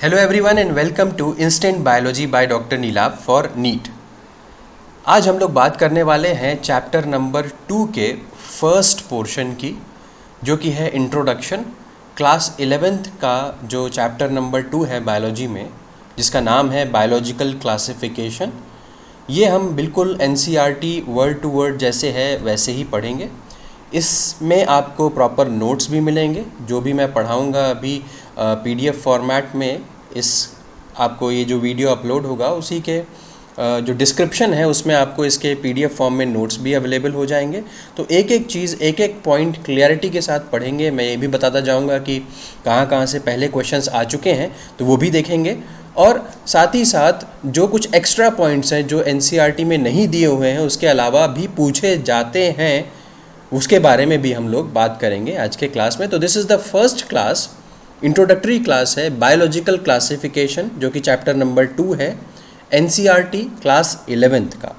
Hello everyone and welcome to instant biology by doctor Neelabh for NEET. आज हम लोग बात करने वाले हैं चैप्टर नंबर 2 के फर्स्ट पोर्शन की, जो कि है इंट्रोडक्शन। क्लास 11th का जो चैप्टर नंबर 2 है बायोलॉजी में, जिसका नाम है बायोलॉजिकल क्लासिफिकेशन, ये हम बिल्कुल NCERT वर्ड टू वर्ड जैसे है वैसे ही पढ़ेंगे। इसमें आपको प्रॉपर नोट्स भी मिलेंगे। जो भी मैं पढ़ाऊँगा अभी PDF फॉर्मेट में, इस आपको ये जो वीडियो अपलोड होगा उसी के जो डिस्क्रिप्शन है उसमें आपको इसके PDF फॉर्म में नोट्स भी अवेलेबल हो जाएंगे। तो एक एक चीज़, एक एक पॉइंट क्लियरिटी के साथ पढ़ेंगे। मैं ये भी बताता जाऊंगा कि कहाँ कहाँ से पहले क्वेश्चंस आ चुके हैं, तो वो भी देखेंगे। और साथ ही साथ जो कुछ एक्स्ट्रा पॉइंट्स हैं जो NCERT में नहीं दिए हुए हैं, उसके अलावा भी पूछे जाते हैं, उसके बारे में भी हम लोग बात करेंगे आज के क्लास में। तो this is the first class, introductory class है बायोलॉजिकल क्लासिफिकेशन, जो कि चैप्टर नंबर 2 है NCERT क्लास 11th का।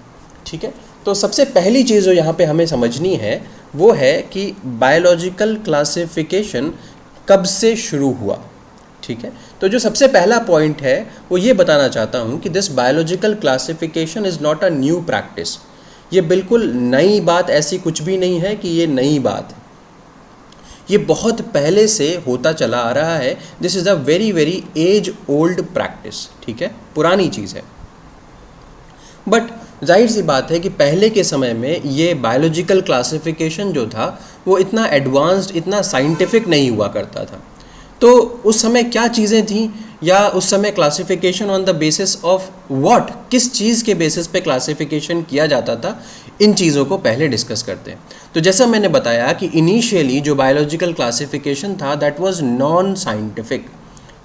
ठीक है, तो सबसे पहली चीज़ जो यहाँ पे हमें समझनी है वो है कि बायोलॉजिकल क्लासिफिकेशन कब से शुरू हुआ। ठीक है, तो जो सबसे पहला पॉइंट है वो ये बताना चाहता हूँ कि this biological classification is not a new practice. ये बिल्कुल नई बात ऐसी कुछ भी नहीं है कि ये नई बात है, ये बहुत पहले से होता चला आ रहा है। This is a very very age old practice. ठीक है, पुरानी चीज़ है। बट जाहिर सी बात है कि पहले के समय में ये बायोलॉजिकल क्लासिफिकेशन जो था वो इतना एडवांस्ड, इतना साइंटिफिक नहीं हुआ करता था। तो उस समय क्या चीज़ें थीं, या उस समय classification on the basis of what, किस चीज़ के बेसिस पे क्लासिफिकेशन किया जाता था, इन चीज़ों को पहले डिस्कस करते हैं। तो जैसा मैंने बताया कि इनिशियली जो बायोलॉजिकल क्लासिफिकेशन था दैट वाज नॉन साइंटिफिक।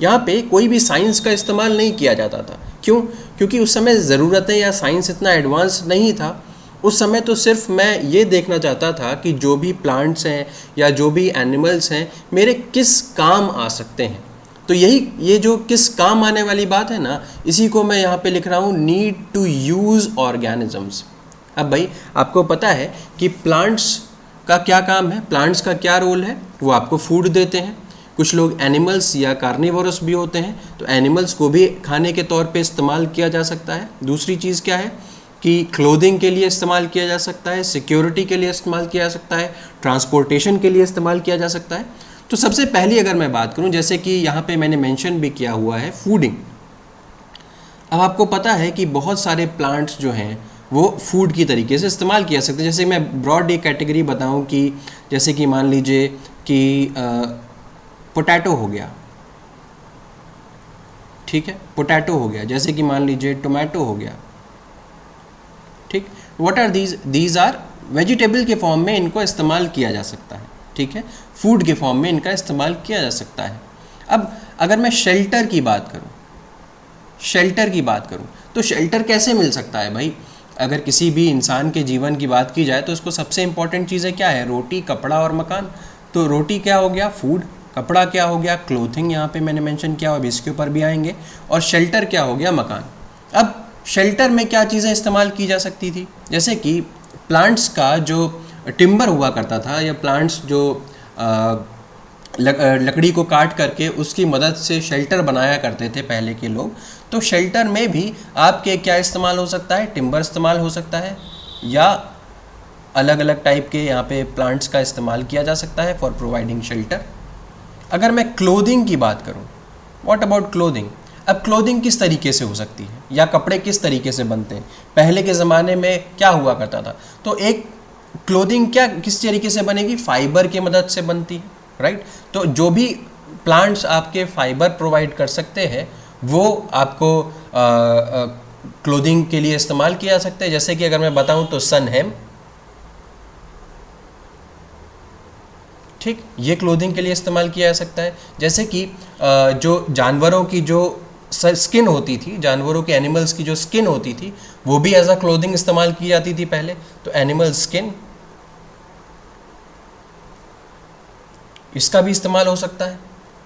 यहाँ पे कोई भी साइंस का इस्तेमाल नहीं किया जाता था। क्यों? क्योंकि उस समय ज़रूरतें या साइंस इतना एडवांस नहीं था। उस समय तो सिर्फ मैं ये देखना चाहता था कि जो भी प्लांट्स हैं या जो भी एनिमल्स हैं मेरे किस काम आ सकते हैं। तो यही, ये जो किस काम आने वाली बात है ना, इसी को मैं यहाँ पे लिख रहा हूँ नीड टू यूज़ ऑर्गेनिजम्स। अब भाई आपको पता है कि प्लांट्स का क्या काम है, प्लांट्स का क्या रोल है, वो आपको फूड देते हैं। कुछ लोग एनिमल्स या कार्निवोरस भी होते हैं, तो एनिमल्स को भी खाने के तौर पे इस्तेमाल किया जा सकता है। दूसरी चीज़ क्या है कि क्लोथिंग के लिए इस्तेमाल किया जा सकता है, सिक्योरिटी के लिए इस्तेमाल किया जा सकता है, ट्रांसपोर्टेशन के लिए इस्तेमाल किया जा सकता है। तो सबसे पहली अगर मैं बात करूं, जैसे कि यहाँ पे मैंने मेंशन भी किया हुआ है फूडिंग। अब आपको पता है कि बहुत सारे प्लांट्स जो हैं वो फूड की तरीके से इस्तेमाल किया सकते हैं। जैसे मैं ब्रॉड एक कैटेगरी बताऊं कि जैसे कि मान लीजिए कि पोटैटो हो गया। ठीक है, पोटैटो हो गया। जैसे कि मान लीजिए टोमेटो हो गया। ठीक, what are these are vegetable के फॉर्म में इनको इस्तेमाल किया जा सकता है। ठीक है, फूड के फॉर्म में इनका इस्तेमाल किया जा सकता है। अब अगर मैं शेल्टर की बात करूं, तो शेल्टर कैसे मिल सकता है भाई? अगर किसी भी इंसान के जीवन की बात की जाए तो उसको सबसे इंपॉर्टेंट चीज़ें क्या है? रोटी, कपड़ा और मकान। तो रोटी क्या हो गया? फूड। कपड़ा क्या हो गया? क्लोथिंग, यहाँ पे मैंने मेंशन किया, अब इसके ऊपर भी आएंगे। और शेल्टर क्या हो गया? मकान। अब शेल्टर में क्या चीज़ें इस्तेमाल की जा सकती थी? जैसे कि प्लांट्स का जो टिम्बर हुआ करता था, या प्लांट्स जो लकड़ी को काट करके उसकी मदद से शेल्टर बनाया करते थे पहले के लोग। तो शेल्टर में भी आपके क्या इस्तेमाल हो सकता है? टिम्बर इस्तेमाल हो सकता है, या अलग अलग टाइप के यहाँ पे प्लांट्स का इस्तेमाल किया जा सकता है फॉर प्रोवाइडिंग शेल्टर। अगर मैं क्लोथिंग की बात करूँ, व्हाट अबाउट क्लोथिंग? अब क्लोथिंग किस तरीके से हो सकती है, या कपड़े किस तरीके से बनते हैं? पहले के ज़माने में क्या हुआ करता था? तो एक क्लोथिंग क्या किस तरीके से बनेगी? फाइबर की मदद से बनती है, राइट? तो जो भी प्लांट्स आपके फाइबर प्रोवाइड कर सकते हैं वो आपको क्लोथिंग के लिए इस्तेमाल किया जा सकता है। जैसे कि अगर मैं बताऊं तो सन हेम, ठीक, ये क्लोथिंग के लिए इस्तेमाल किया जा सकता है। जैसे कि जो जानवरों की जो स्किन होती थी, जानवरों के एनिमल्स की जो स्किन होती थी, वो भी एज अ क्लोथिंग इस्तेमाल की जाती थी पहले। तो एनिमल स्किन, इसका भी इस्तेमाल हो सकता है।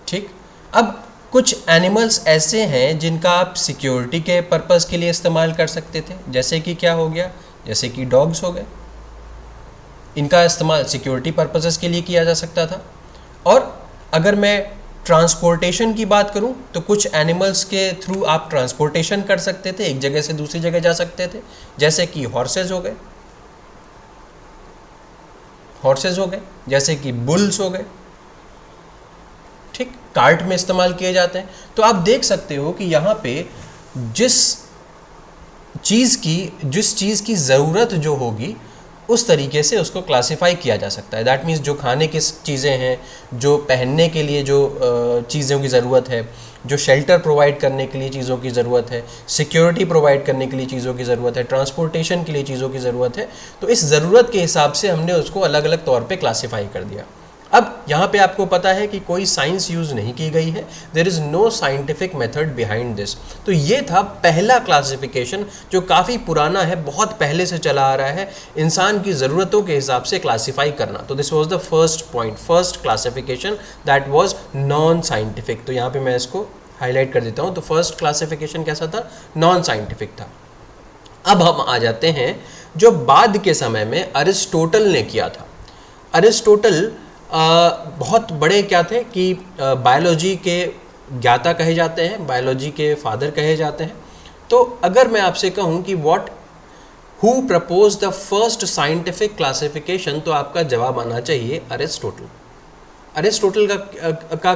ठीक, अब कुछ एनिमल्स ऐसे हैं जिनका आप सिक्योरिटी के पर्पस के लिए इस्तेमाल कर सकते थे। जैसे कि क्या हो गया? जैसे कि डॉग्स हो गए। इनका इस्तेमाल सिक्योरिटी पर्पसेस के लिए किया जा सकता था। और अगर मैं ट्रांसपोर्टेशन की बात करूं तो कुछ एनिमल्स के थ्रू आप ट्रांसपोर्टेशन कर सकते थे, एक जगह से दूसरी जगह जा सकते थे, जैसे कि हॉर्सेज हो गए, जैसे कि बुल्स हो गए, ठीक, कार्ट में इस्तेमाल किए जाते हैं। तो आप देख सकते हो कि यहाँ पे जिस चीज़ की ज़रूरत जो होगी उस तरीके से उसको क्लासिफाई किया जा सकता है। दैट मीन्स जो खाने की चीज़ें हैं, जो पहनने के लिए जो चीज़ों की ज़रूरत है, जो शेल्टर प्रोवाइड करने के लिए चीज़ों की ज़रूरत है, सिक्योरिटी प्रोवाइड करने के लिए चीज़ों की ज़रूरत है, ट्रांसपोर्टेशन के लिए चीज़ों की ज़रूरत है, तो इस ज़रूरत के हिसाब से हमने उसको अलग अलग तौर पे क्लासिफाई कर दिया। अब यहाँ पे आपको पता है कि कोई साइंस यूज़ नहीं की गई है, there is no scientific method behind this. तो ये था पहला क्लासिफिकेशन जो काफ़ी पुराना है, बहुत पहले से चला आ रहा है, इंसान की ज़रूरतों के हिसाब से क्लासीफाई करना। तो this was the first point, first classification that was non scientific. तो यहाँ पे मैं इसको हाईलाइट कर देता हूँ। तो फर्स्ट क्लासिफिकेशन कैसा था? नॉन साइंटिफिक था। अब हम आ जाते हैं जो बाद के समय में अरिस्टोटल ने किया था। अरिस्टोटल बहुत बड़े क्या थे कि बायोलॉजी के ज्ञाता कहे जाते हैं, बायोलॉजी के फादर कहे जाते हैं। तो अगर मैं आपसे कहूँ कि who propose the first scientific classification, तो आपका जवाब आना चाहिए अरिस्टोटल। अरिस्टोटल का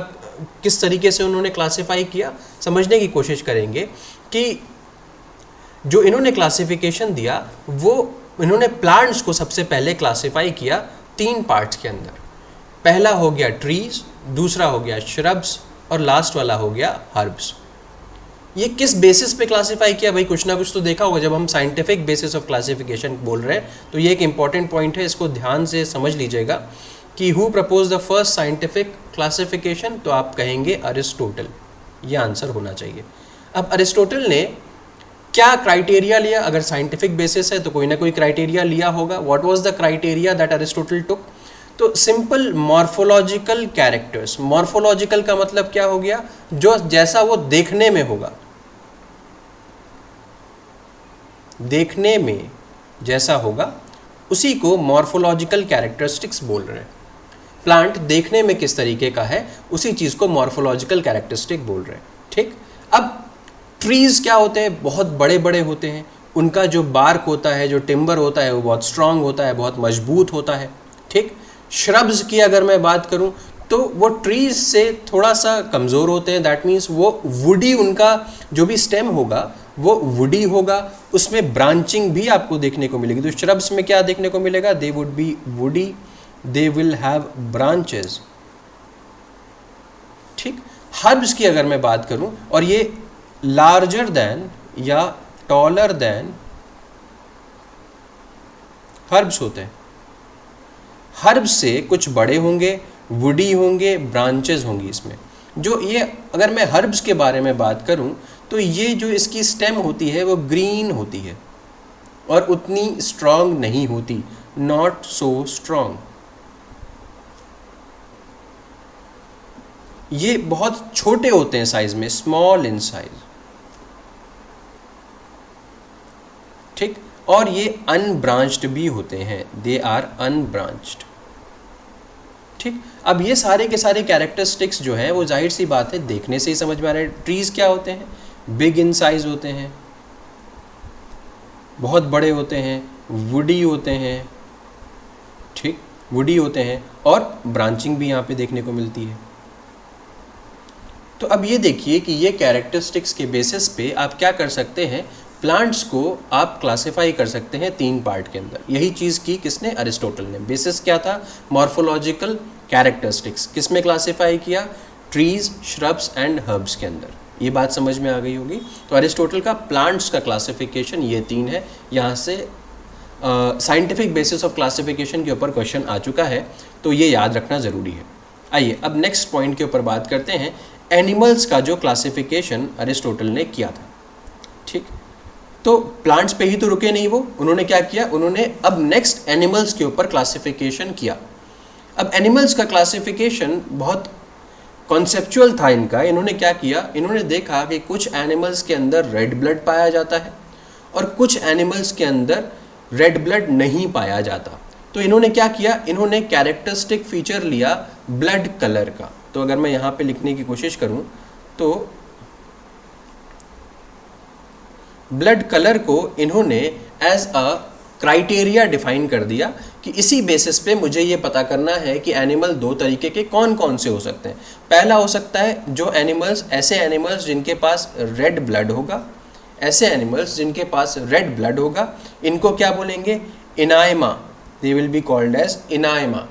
किस तरीके से उन्होंने क्लासिफाई किया, समझने की कोशिश करेंगे कि जो इन्होंने क्लासिफिकेशन दिया वो इन्होंने प्लांट्स को सबसे पहले क्लासिफाई किया 3 पार्ट्स के अंदर। पहला हो गया ट्रीज, दूसरा हो गया श्रब्स और लास्ट वाला हो गया हर्ब्स। ये किस बेसिस पे क्लासिफाई किया? भाई कुछ ना कुछ तो देखा होगा। जब हम साइंटिफिक बेसिस ऑफ क्लासिफिकेशन बोल रहे हैं तो ये एक इंपॉर्टेंट पॉइंट है, इसको ध्यान से समझ लीजिएगा कि who propose the first scientific classification, तो आप कहेंगे अरिस्टोटल, ये आंसर होना चाहिए। अब अरिस्टोटल ने क्या क्राइटेरिया लिया? अगर साइंटिफिक बेसिस है तो कोई ना कोई क्राइटेरिया लिया होगा। What was the criteria that Aristotle took? तो सिंपल मॉर्फोलॉजिकल कैरेक्टर्स। मॉर्फोलॉजिकल का मतलब क्या हो गया? जो जैसा वो देखने में होगा, देखने में जैसा होगा उसी को मॉर्फोलॉजिकल कैरेक्टरिस्टिक्स बोल रहे हैं। प्लांट देखने में किस तरीके का है उसी चीज़ को मॉर्फोलॉजिकल कैरेक्टरिस्टिक बोल रहे हैं, ठीक। अब ट्रीज क्या होते हैं? बहुत बड़े बड़े होते हैं, उनका जो बार्क होता है, जो टिम्बर होता है वो बहुत स्ट्रांग होता है, बहुत मजबूत होता है, ठीक। श्रब्स की अगर मैं बात करूं तो वो ट्रीज से थोड़ा सा कमज़ोर होते हैं। दैट मीन्स वो वुडी, उनका जो भी स्टेम होगा वो वुडी होगा, उसमें ब्रांचिंग भी आपको देखने को मिलेगी। तो श्रब्स में क्या देखने को मिलेगा? They would be woody, they will have branches, ठीक। हर्ब्स की अगर मैं बात करूं, और ये लार्जर देन या टॉलर देन हर्ब्स होते हैं। हर्ब्स से कुछ बड़े होंगे, वुडी होंगे, ब्रांचेस होंगी इसमें। जो ये अगर मैं हर्ब्स के बारे में बात करूं तो ये जो इसकी स्टेम होती है वो ग्रीन होती है और उतनी स्ट्रांग नहीं होती, नॉट सो स्ट्रांग। ये बहुत छोटे होते हैं साइज में, स्मॉल इन साइज, ठीक। और ये अनब्रांच्ड भी होते हैं, दे आर अनब्रांच्ड, ठीक। अब ये सारे के सारे कैरेक्टरिस्टिक्स जो हैं वो जाहिर सी बात है देखने से ही समझ में आ रहे हैं। ट्रीज क्या होते हैं? बिग इन साइज होते हैं, बहुत बड़े होते हैं, वुडी होते हैं, ठीक, वुडी होते हैं और ब्रांचिंग भी यहाँ पे देखने को मिलती है। तो अब ये देखिए कि ये कैरेक्टरिस्टिक्स के बेसिस पे आप क्या कर सकते हैं, प्लांट्स को आप क्लासिफाई कर सकते हैं 3 पार्ट के अंदर। यही चीज़ की किसने? अरिस्टोटल ने। बेसिस क्या था? Morphological characteristics. किस में क्लासिफाई किया? ट्रीज, श्रब्स एंड हर्ब्स के अंदर। ये बात समझ में आ गई होगी। तो अरिस्टोटल का प्लांट्स का क्लासिफिकेशन ये 3 है। यहाँ से साइंटिफिक बेसिस ऑफ क्लासिफिकेशन के ऊपर क्वेश्चन आ चुका है, तो ये याद रखना ज़रूरी है। आइए अब नेक्स्ट पॉइंट के ऊपर बात करते हैं, एनिमल्स का जो क्लासिफिकेशन अरिस्टोटल ने किया था, ठीक। तो प्लांट्स पे ही तो रुके नहीं वो, उन्होंने क्या किया? उन्होंने अब नेक्स्ट एनिमल्स के ऊपर क्लासिफिकेशन किया। अब एनिमल्स का क्लासिफिकेशन बहुत कॉन्सेप्चुअल था इनका। इन्होंने क्या किया? इन्होंने देखा कि कुछ एनिमल्स के अंदर रेड ब्लड पाया जाता है और कुछ एनिमल्स के अंदर रेड ब्लड नहीं पाया जाता। तो इन्होंने क्या किया? इन्होंने कैरेक्टरिस्टिक फीचर लिया ब्लड कलर का। तो अगर मैं यहाँ पे लिखने की कोशिश करूँ तो ब्लड कलर को इन्होंने एज अ क्राइटेरिया डिफाइन कर दिया कि इसी बेसिस पे मुझे ये पता करना है कि एनिमल दो तरीके के कौन कौन से हो सकते हैं। पहला हो सकता है जो एनिमल्स, ऐसे एनिमल्स जिनके पास रेड ब्लड होगा, ऐसे एनिमल्स जिनके पास रेड ब्लड होगा, इनको क्या बोलेंगे, enaima, they will be called as enaima,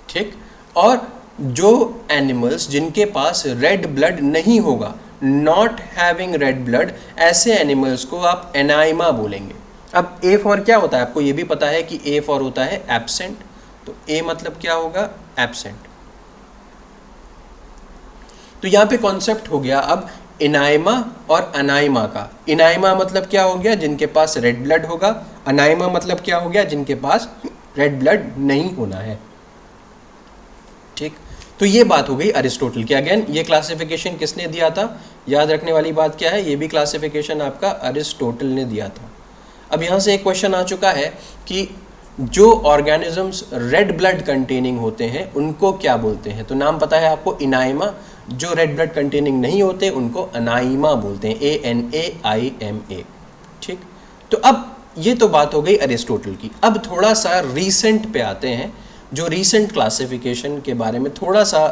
ठीक। और जो एनिमल्स जिनके पास रेड ब्लड नहीं होगा, नॉट हैविंग रेड ब्लड, ऐसे एनिमल्स को आप एनाइमा बोलेंगे। अब ए फॉर क्या होता है, आपको ये भी पता है कि ए फॉर होता है एब्सेंट, तो ए मतलब क्या होगा, एब्सेंट। तो यहां पे कॉन्सेप्ट हो गया अब इनाइमा और अनाइमा का। इनाइमा मतलब क्या हो गया, जिनके पास रेड ब्लड होगा, अनाइमा मतलब क्या हो गया, जिनके पास रेड ब्लड नहीं होना है, ठीक। तो ये बात हो गई अरिस्टोटल की। अगेन ये क्लासिफिकेशन किसने दिया था, याद रखने वाली बात क्या है, ये भी क्लासिफिकेशन आपका अरिस्टोटल ने दिया था। अब यहाँ से एक क्वेश्चन आ चुका है कि जो ऑर्गेनिजम्स रेड ब्लड कंटेनिंग होते हैं उनको क्या बोलते हैं, तो नाम पता है आपको, इनाइमा। जो रेड ब्लड कंटेनिंग नहीं होते उनको अनाइमा बोलते हैं, ANAIMA, ठीक। तो अब ये तो बात हो गई अरिस्टोटल की। अब थोड़ा सा रीसेंट पे आते हैं, जो रीसेंट क्लासिफिकेशन के बारे में थोड़ा सा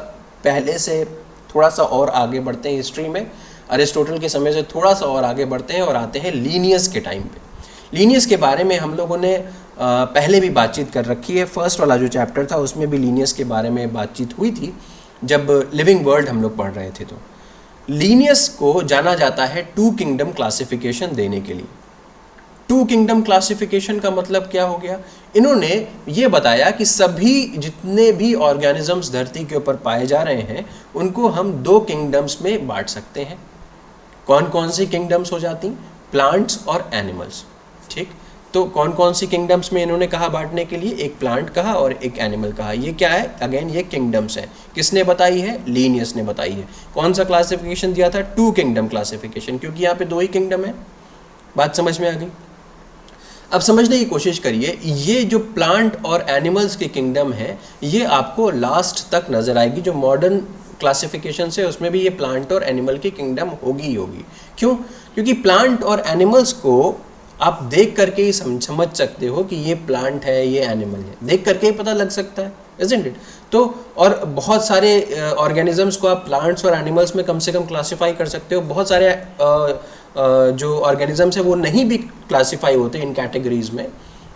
पहले से थोड़ा सा और आगे बढ़ते हैं हिस्ट्री में, अरिस्टोटल के समय से थोड़ा सा और आगे बढ़ते हैं और आते हैं लीनियस के टाइम पे। लीनियस के बारे में हम लोगों ने पहले भी बातचीत कर रखी है, फर्स्ट वाला जो चैप्टर था उसमें भी लीनियस के बारे में बातचीत हुई थी जब लिविंग वर्ल्ड हम लोग पढ़ रहे थे। तो लीनियस को जाना जाता है टू किंगडम क्लासिफिकेशन देने के लिए। टू किंगडम क्लासिफिकेशन का मतलब क्या हो गया, इन्होंने ये बताया कि सभी जितने भी ऑर्गेनिजम्स धरती के ऊपर पाए जा रहे हैं उनको हम दो किंगडम्स में बांट सकते हैं। कौन कौन सी किंगडम्स हो जाती, प्लांट्स और एनिमल्स, ठीक। तो कौन कौन सी किंगडम्स में इन्होंने कहा बांटने के लिए, एक प्लांट कहा और एक एनिमल कहा। ये क्या है, अगेन ये किंगडम्स है। किसने बताई है, लीनियस ने बताई है। कौन सा क्लासिफिकेशन दिया था, टू किंगडम क्लासिफिकेशन, क्योंकि यहाँ पे दो ही किंगडम है। बात समझ में आ गई। अब समझने की कोशिश करिए, ये जो प्लांट और एनिमल्स के किंगडम है ये आपको लास्ट तक नजर आएगी। जो मॉडर्न क्लासिफिकेशन है उसमें भी ये प्लांट और एनिमल की किंगडम होगी ही होगी। क्यों, क्योंकि प्लांट और एनिमल्स को आप देख करके ही समझ सकते हो कि ये प्लांट है ये एनिमल है, देख करके ही पता लग सकता है, इजंट इट। तो और बहुत सारे ऑर्गेनिजम्स को आप प्लांट्स और एनिमल्स में कम से कम क्लासीफाई कर सकते हो। बहुत सारे जो ऑर्गेनिजम्स है वो नहीं भी क्लासीफाई होते इन कैटेगरीज में,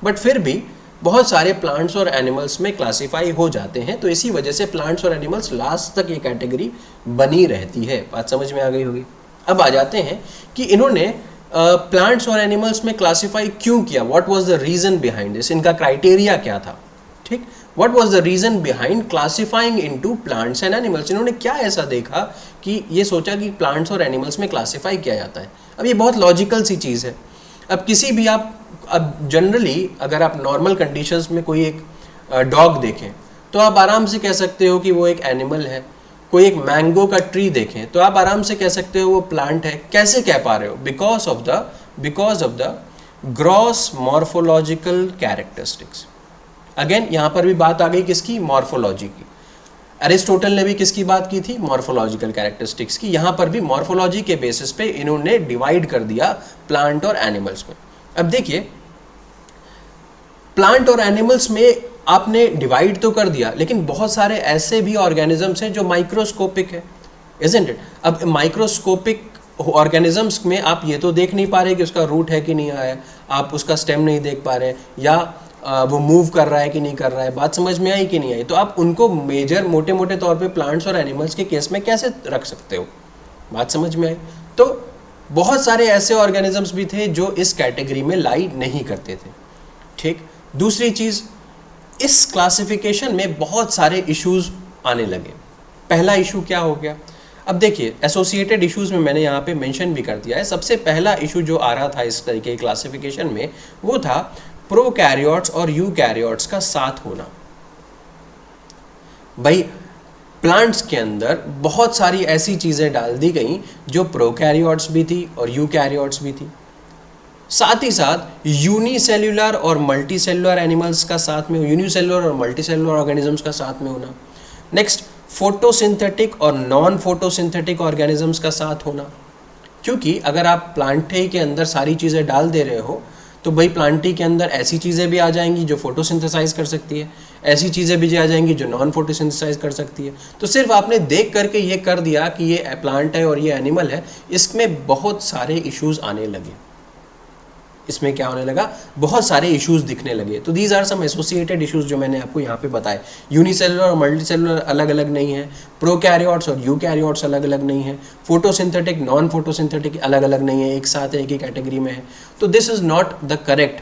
बट फिर भी बहुत सारे प्लांट्स और एनिमल्स में क्लासीफाई हो जाते हैं। तो इसी वजह से प्लांट्स और एनिमल्स लास्ट तक ये कैटेगरी बनी रहती है। बात समझ में आ गई होगी। अब आ जाते हैं कि इन्होंने प्लांट्स और एनिमल्स में क्लासीफाई क्यों किया, what was the reason behind this, इनका क्राइटेरिया क्या था, ठीक। What was the reason behind classifying into plants and animals, इन्होंने क्या ऐसा देखा कि ये सोचा कि प्लांट्स और एनिमल्स में क्लासीफाई किया जाता है। अब ये बहुत लॉजिकल सी चीज़ है। अब किसी भी अब जनरली अगर आप नॉर्मल कंडीशंस में कोई एक डॉग देखें तो आप आराम से कह सकते हो कि वो एक एनिमल है। कोई एक मैंगो का ट्री देखें तो आप आराम से कह सकते हो वो प्लांट है। कैसे कह पा रहे हो, because of the gross morphological characteristics. Again यहाँ पर भी बात आ गई किसकी, मॉर्फोलॉजी की। अरिस्टोटल ने भी किसकी बात की थी, मॉर्फोलॉजिकल कैरेक्टरिस्टिक्स की। यहाँ पर भी मॉर्फोलॉजी के बेसिस पे इन्होंने डिवाइड कर दिया प्लांट और एनिमल्स में। अब देखिए, प्लांट और एनिमल्स में आपने डिवाइड तो कर दिया, लेकिन बहुत सारे ऐसे भी ऑर्गेनिजम्स हैं जो माइक्रोस्कोपिक है, इजंट इट। अब माइक्रोस्कोपिक ऑर्गेनिजम्स में आप ये तो देख नहीं पा रहे कि उसका रूट है कि नहीं है, आप उसका स्टेम नहीं देख पा रहे, या वो मूव कर रहा है कि नहीं कर रहा है। बात समझ में आई कि नहीं आई। तो आप उनको मेजर मोटे मोटे तौर पे प्लांट्स और एनिमल्स के केस में कैसे रख सकते हो, बात समझ में आई। तो बहुत सारे ऐसे ऑर्गेनिजम्स भी थे जो इस कैटेगरी में लाई नहीं करते थे, ठीक। दूसरी चीज़, इस क्लासिफिकेशन में बहुत इशूज़ इश्यूज आने लगे। पहला इशू क्या हो गया, अब देखिए एसोसिएटेड इश्यूज में मैंने यहाँ पे मेंशन भी कर दिया है। सबसे पहला इशू जो आ रहा था इस तरीके के क्लासिफिकेशन में वो था प्रोकैरियोट्स और यूकैरियोट्स का साथ होना। भाई प्लांट्स के अंदर बहुत सारी ऐसी चीज़ें डाल दी गई जो प्रोकैरियोट्स भी थी और यूकैरियोट्स भी थी। साथ ही साथ यूनिसेल्युलर और मल्टीसेल्युलर एनिमल्स का साथ में, यूनिसेल्युलर और मल्टीसेल्युलर ऑर्गेनिजम्स का साथ में होना। नेक्स्ट फोटोसिंथेटिक और नॉन फोटोसिंथेटिक ऑर्गेनिजम्स का साथ होना, क्योंकि अगर आप प्लांटे के अंदर सारी चीज़ें डाल दे रहे हो तो भाई प्लांटी के अंदर ऐसी चीज़ें भी आ जाएंगी जो फोटोसिंथेसाइज कर सकती है, ऐसी चीज़ें भी आ जाएंगी जो नॉन फोटोसिंथेसाइज कर सकती है। तो सिर्फ आपने देख करके ये कर दिया कि ये प्लांट है और ये एनिमल है, इसमें बहुत सारे इश्यूज आने लगे। इसमें क्या होने लगा, बहुत सारे इश्यूज दिखने लगे। तो these are some associated issues जो मैंने आपको यहाँ पे बताए। यूनिसेलुलर और मल्टीसेलुलर अलग अलग नहीं है, प्रोकैरियोट्स और यूकैरियोट्स अलग अलग नहीं है, फोटोसिंथेटिक नॉन फोटोसिंथेटिक अलग अलग नहीं है, एक साथ एक ही कैटेगरी में है। तो this is not the correct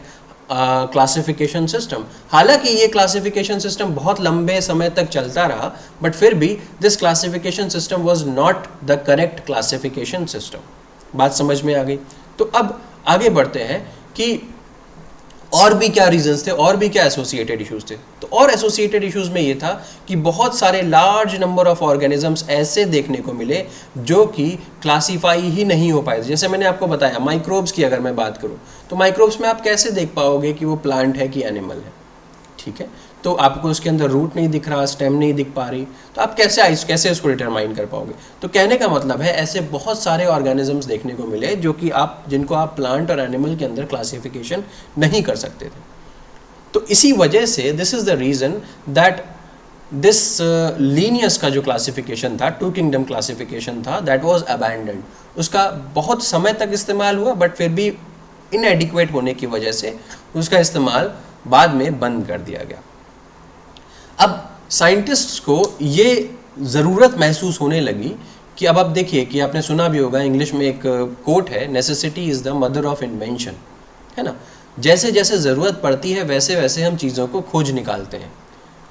classification system. हालांकि ये क्लासिफिकेशन सिस्टम बहुत लंबे समय तक चलता रहा, बट फिर भी this classification system was not the correct classification system. बात समझ में आ गई। तो अब आगे बढ़ते हैं कि और भी क्या रीजंस थे, और भी क्या एसोसिएटेड इश्यूज थे। तो और एसोसिएटेड इश्यूज में ये था कि बहुत सारे लार्ज नंबर ऑफ ऑर्गेनिजम्स ऐसे देखने को मिले जो कि क्लासीफाई ही नहीं हो पाए। जैसे मैंने आपको बताया, माइक्रोब्स की अगर मैं बात करूं तो माइक्रोब्स में आप कैसे देख पाओगे कि वो प्लांट है कि एनिमल है, ठीक है। तो आपको उसके अंदर रूट नहीं दिख रहा, स्टेम नहीं दिख पा रही, तो आप कैसे उसको डिटरमाइन कर पाओगे। तो कहने का मतलब है ऐसे बहुत सारे ऑर्गेनिजम्स देखने को मिले जो कि जिनको आप प्लांट और एनिमल के अंदर क्लासिफिकेशन नहीं कर सकते थे। तो इसी वजह से this is the reason that this Linnaeus का जो क्लासिफिकेशन था, टू किंगडम क्लासिफिकेशन था, दैट वाज अबैंडन्ड। उसका बहुत समय तक इस्तेमाल हुआ, बट फिर भी इनएडिक्वेट होने की वजह से उसका इस्तेमाल बाद में बंद कर दिया गया। अब साइंटिस्ट्स को ये ज़रूरत महसूस होने लगी कि अब आप देखिए कि आपने सुना भी होगा, इंग्लिश में एक कोट है, necessity is the mother of invention, है ना। जैसे जैसे ज़रूरत पड़ती है वैसे वैसे हम चीज़ों को खोज निकालते हैं।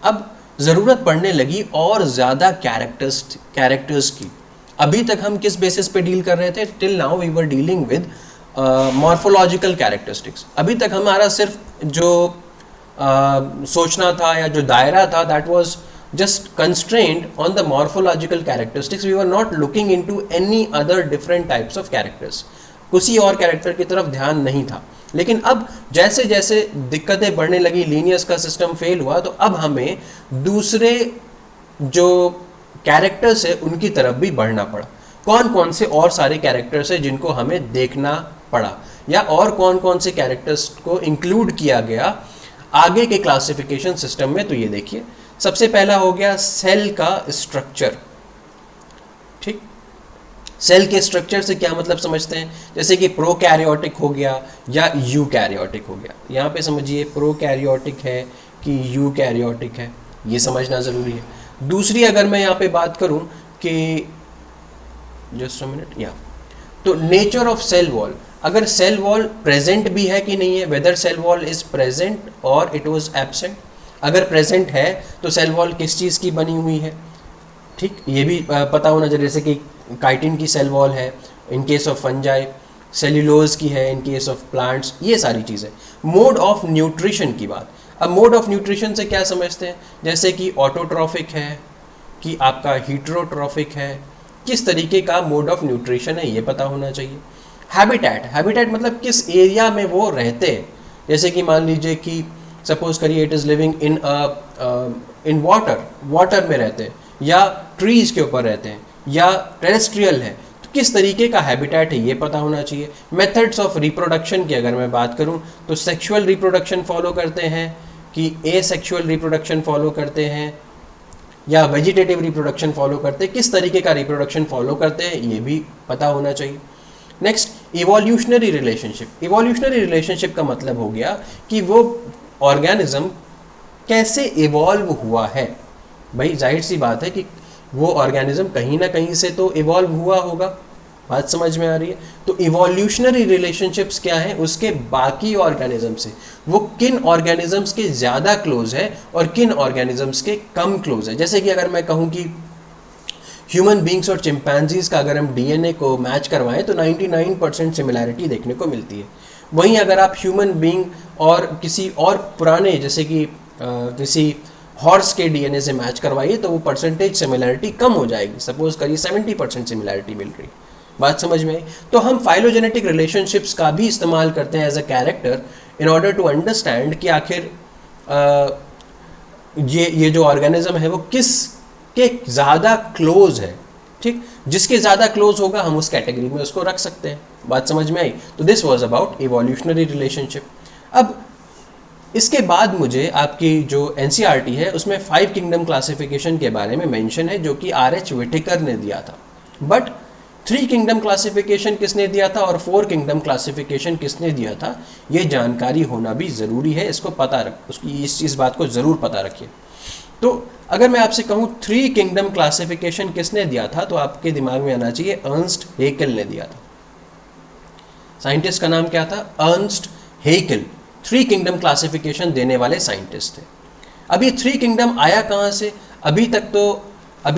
अब ज़रूरत पड़ने लगी और ज़्यादा कैरेक्टर्स की। अभी तक हम किस बेसिस पे डील कर रहे थे, till now we were dealing with morphological characteristics. अभी तक हमारा सिर्फ जो सोचना था या जो दायरा था, that was just constrained on the morphological characteristics. We were not looking into any other different types of characters. किसी और कैरेक्टर की तरफ ध्यान नहीं था। लेकिन अब जैसे जैसे दिक्कतें बढ़ने लगी, लीनियस का सिस्टम फेल हुआ, तो अब हमें दूसरे जो कैरेक्टर्स है उनकी तरफ भी बढ़ना पड़ा। कौन कौन से और सारे कैरेक्टर्स हैं जिनको हमें देखना पड़ा, या और कौन कौन से कैरेक्टर्स को इंक्लूड किया गया आगे के क्लासिफिकेशन सिस्टम में। तो ये देखिए, सबसे पहला हो गया सेल का स्ट्रक्चर। ठीक, सेल के स्ट्रक्चर से क्या मतलब समझते हैं, जैसे कि प्रोकैरियोटिक हो गया या यूकैरियोटिक हो गया। यहाँ पे समझिए प्रोकैरियोटिक है कि यूकैरियोटिक है, ये समझना ज़रूरी है। दूसरी अगर मैं यहाँ पे बात करूँ कि जस्ट अ मिनट, या तो नेचर ऑफ सेल वॉल, अगर सेल वॉल प्रेजेंट भी है कि नहीं है, whether cell wall is present और इट वाज एब्सेंट। अगर प्रेजेंट है तो सेल वॉल किस चीज़ की बनी हुई है, ठीक, ये भी पता होना चाहिए। जैसे कि काइटिन की सेल वॉल है in case of fungi, cellulose की है इन केस ऑफ प्लांट्स, ये सारी चीज़ें। मोड ऑफ न्यूट्रिशन की बात, अब मोड ऑफ न्यूट्रिशन से क्या समझते हैं, जैसे कि ऑटोट्रॉफिक है कि आपका हीट्रोट्रॉफिक है, किस तरीके का मोड ऑफ न्यूट्रिशन है ये पता होना चाहिए। हैबिटेट, हैबिटेट मतलब किस एरिया में वो रहते हैं। जैसे कि मान लीजिए कि सपोज करिए it is living in water में रहते हैं, या ट्रीज़ के ऊपर रहते हैं, या टेरेस्ट्रियल है, तो किस तरीके का हैबिटेट है ये पता होना चाहिए। मेथड्स ऑफ रिप्रोडक्शन की अगर मैं बात करूं तो सेक्सुअल रिप्रोडक्शन फॉलो करते हैं कि एसेक्सुअल रिप्रोडक्शन फॉलो करते हैं या वेजिटेटिव रिप्रोडक्शन फॉलो करते हैं, किस तरीके का रिप्रोडक्शन फॉलो करते हैं ये भी पता होना चाहिए। Next, evolutionary relationship. Evolutionary relationship का मतलब हो गया कि वो ऑर्गेनिज्म कैसे इवॉल्व हुआ है। भाई जाहिर सी बात है कि वो ऑर्गेनिज्म कहीं ना कहीं से तो इवॉल्व हुआ होगा, बात समझ में आ रही है। तो इवोल्यूशनरी रिलेशनशिप्स क्या है उसके बाकी ऑर्गेनिज्म से, वो किन ऑर्गेनिजम्स के ज़्यादा क्लोज है और किन ऑर्गेनिजम्स के कम क्लोज है। जैसे कि अगर मैं कहूँ कि ह्यूमन बींग्स और चिंपैंजीज का अगर हम डीएनए को मैच करवाएं तो 99% सिमिलैरिटी देखने को मिलती है। वहीं अगर आप ह्यूमन बींग और किसी और पुराने जैसे कि किसी हॉर्स के डीएनए से मैच करवाइए तो वो परसेंटेज सिमिलैरिटी कम हो जाएगी। सपोज करिए 70% सिमिलैरिटी मिल रही, बात समझ में आई। तो हम फाइलोजेनेटिक रिलेशनशिप्स का भी इस्तेमाल करते हैं as a character in order to understand कि आखिर ये जो ऑर्गेनिज्म है वो किस के ज़्यादा क्लोज है, ठीक, जिसके ज़्यादा क्लोज होगा हम उस कैटेगरी में उसको रख सकते हैं। बात समझ में आई? तो this was about evolutionary relationship. अब इसके बाद मुझे आपकी जो एनसीईआरटी है उसमें 5 किंगडम क्लासिफिकेशन के बारे में मेंशन है जो कि आर.एच. व्हिटेकर ने दिया था। बट 3 किंगडम क्लासिफिकेशन किसने दिया था और 4 किंगडम क्लासिफिकेशन किसने दिया था, ये जानकारी होना भी ज़रूरी है। इसको पता रख, उसकी इस बात को ज़रूर पता रखिए। तो अगर मैं आपसे कहूँ 3 किंगडम क्लासिफिकेशन किसने दिया था, तो आपके दिमाग में आना चाहिए अर्नस्ट हेकेल ने दिया था। साइंटिस्ट का नाम क्या था? Ernst Haeckel. 3 किंगडम क्लासिफिकेशन देने वाले साइंटिस्ट थे। अब ये 3 किंगडम आया कहाँ से? अभी